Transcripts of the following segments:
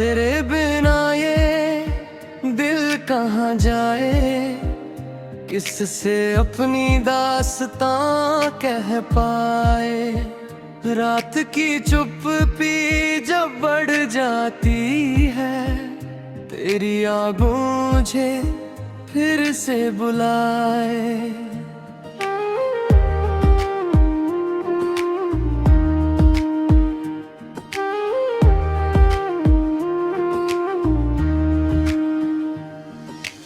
तेरे बिना ये दिल कहाँ जाए, किससे अपनी दास्तां कह पाए। रात की चुप्पी जब बढ़ जाती है, तेरी आग मुझे फिर से बुलाए।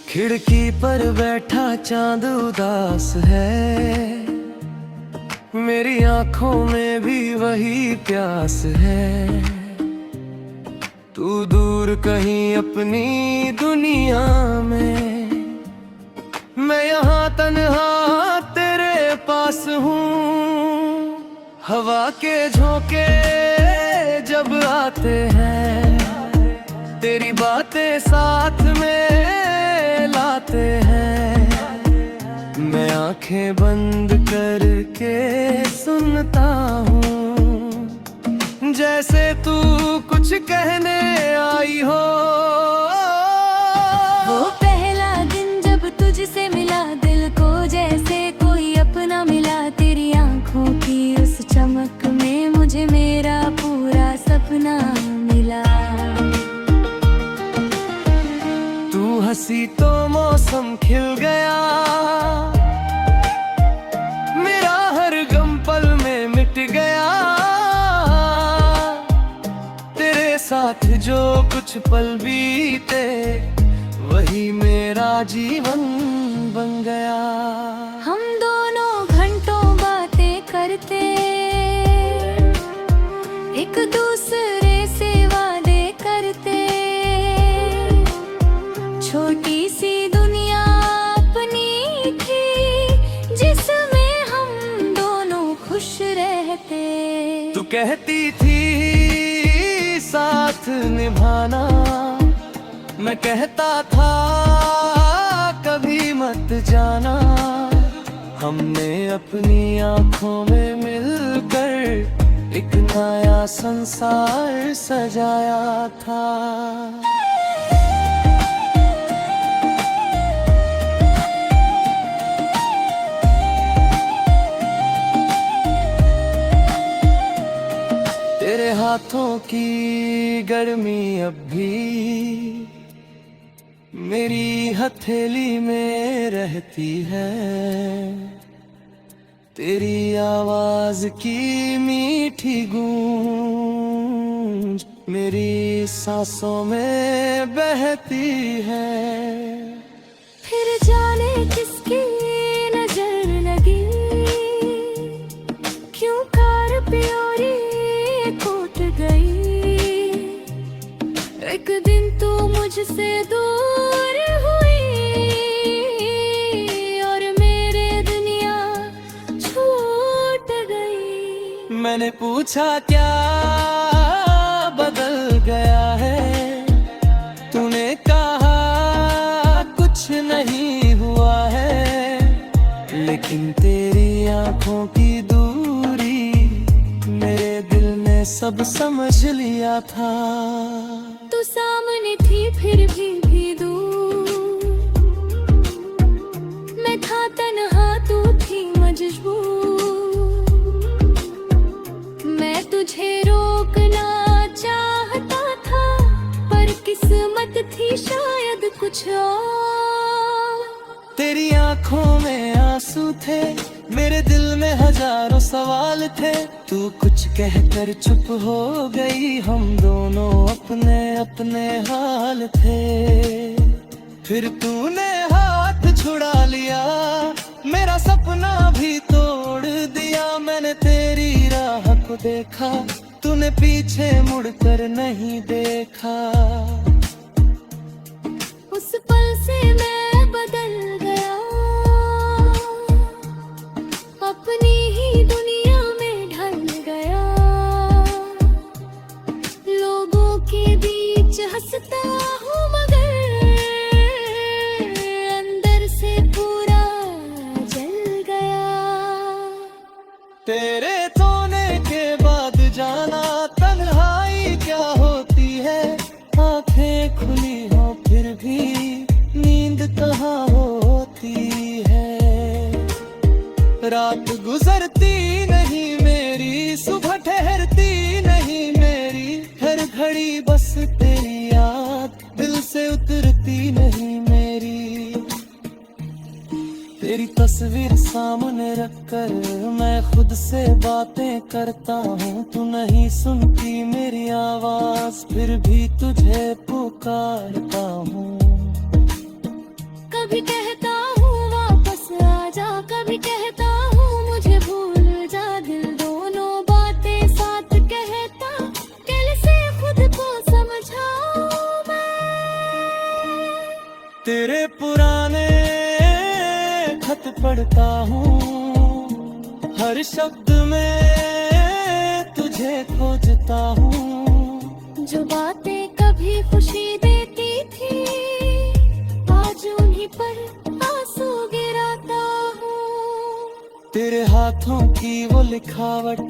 खिड़की पर बैठा चांद उदास है, मेरी आंखों में भी वही प्यास है। तू दूर कहीं अपनी दुनिया में, मैं यहाँ तन्हा तेरे पास हूँ। हवा के झोंके जब आते हैं, तेरी बातें साथ में लाते हैं। मैं आंखें बंद करके सुनता हूँ, जैसे तू कुछ कहने आई हो। वो पहला दिन जब तुझसे मिला, दिल को जैसे कोई अपना मिला। तेरी आंखों की उस चमक में मुझे मेरा पूरा सपना मिला। तू हंसी तो मौसम खिल गया, मेरा हर गम पल में मिट गया। तेरे साथ जो कुछ पल बीते, वही मेरा जीवन बन गया। हम दोनों घंटों बातें करते, एक दूसरे से वादे करते। छोटी सी दुनिया अपनी थी, जिसमें हम दोनों खुश रहते। तू कहती थी साथ निभाना, मैं कहता था कभी मत जाना। हमने अपनी आंखों में मिलकर एक नया संसार सजाया था। तेरे हाथों की गर्मी अब भी मेरी हथेली में रहती है। तेरी आवाज की मीठी गूंज मेरी सांसों में बहती है। फिर जाने किसकी नजर लगी, क्यों कार प्योरी टूट गई। एक दिन तू मुझसे दूर हुई और मेरे दुनिया छूट गई। मैंने पूछा क्या बदल गया है, तूने कहा कुछ नहीं हुआ है। लेकिन तेरी आंखों की दूरी मेरे दिल ने सब समझ लिया था। तू सामने थी फिर भी दूर, मैं था तन्हा तू थी मजबूर। मैं तुझे रोकना चाहता था, पर किस्मत थी शायद कुछ और। तेरी आंखों में आंसू थे, मेरे दिल में हजारों सवाल थे। तू कुछ कहकर चुप हो गई, हम दोनों अपने अपने हाल थे। फिर तूने हाथ छुड़ा लिया, मेरा सपना भी तोड़ दिया। मैंने तेरी राह को देखा, तूने पीछे मुड़कर नहीं देखा। उस पल से मैं बदल गया, अपनी ही दुनिया में ढल गया। लोगों के बीच हंसता हूँ, मगर अंदर से पूरा जल गया। तेरे खोने के बाद जाना तन्हाई क्या होती है। कहाँ होती है। रात गुजरती नहीं मेरी, सुबह ठहरती नहीं मेरी, हर घड़ी बस तेरी याद दिल से उतरती नहीं मेरी। तेरी तस्वीर सामने रखकर मैं खुद से बातें करता हूँ, तू नहीं सुनती मेरी आवाज फिर भी तुझे पुकारता हूँ। कभी कहता हूँ वापस आ जा, कभी कहता हूँ मुझे भूल जा, दिल दोनों बातें साथ कहता, कैसे खुद को समझाऊं मैं। तेरे पुराने खत पढ़ता हूँ, हर शब्द में तुझे खोजता हूँ। जो बातें कभी खुशी देती थी, आज उन्हीं पर आंसू गिराता हूँ। तेरे हाथों की वो लिखावट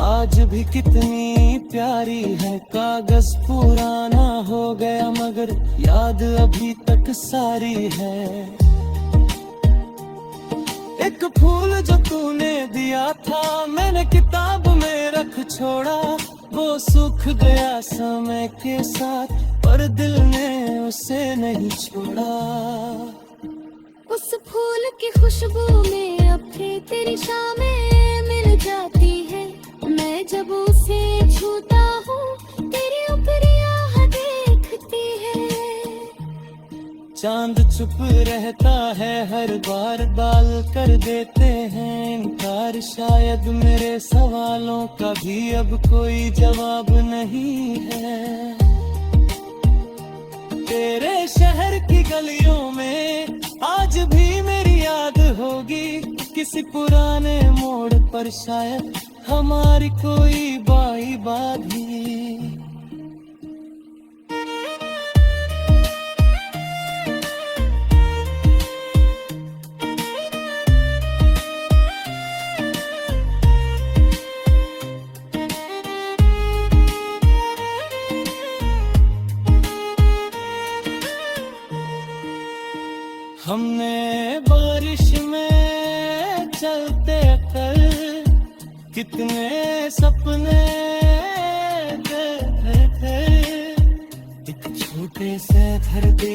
आज भी कितनी प्यारी है। कागज पुराना हो गया मगर याद अभी तक सारी है। एक फूल जो तूने दिया था मैंने किताब में रख छोड़ा, वो सूख गया समय के साथ पर दिल ने उसे नहीं छोड़ा। उस फूल की खुशबू में अब भी तेरी शामें मिल जाती है, मैं जब उसे छूता हूँ तेरी उपरियाँ देखती है। चांद चुप रहता है हर बार, बाल कर देते हैं इनकार, शायद मेरे सवालों का भी अब कोई जवाब नहीं है। तेरे शहर की गलियों में आज भी मेरी याद होगी, किसी पुराने मोड़ पर शायद हमारी कोई बाई बाधी। हमने बारिश में चलते कल कितने सपने देखे थे, एक छोटे से घर पे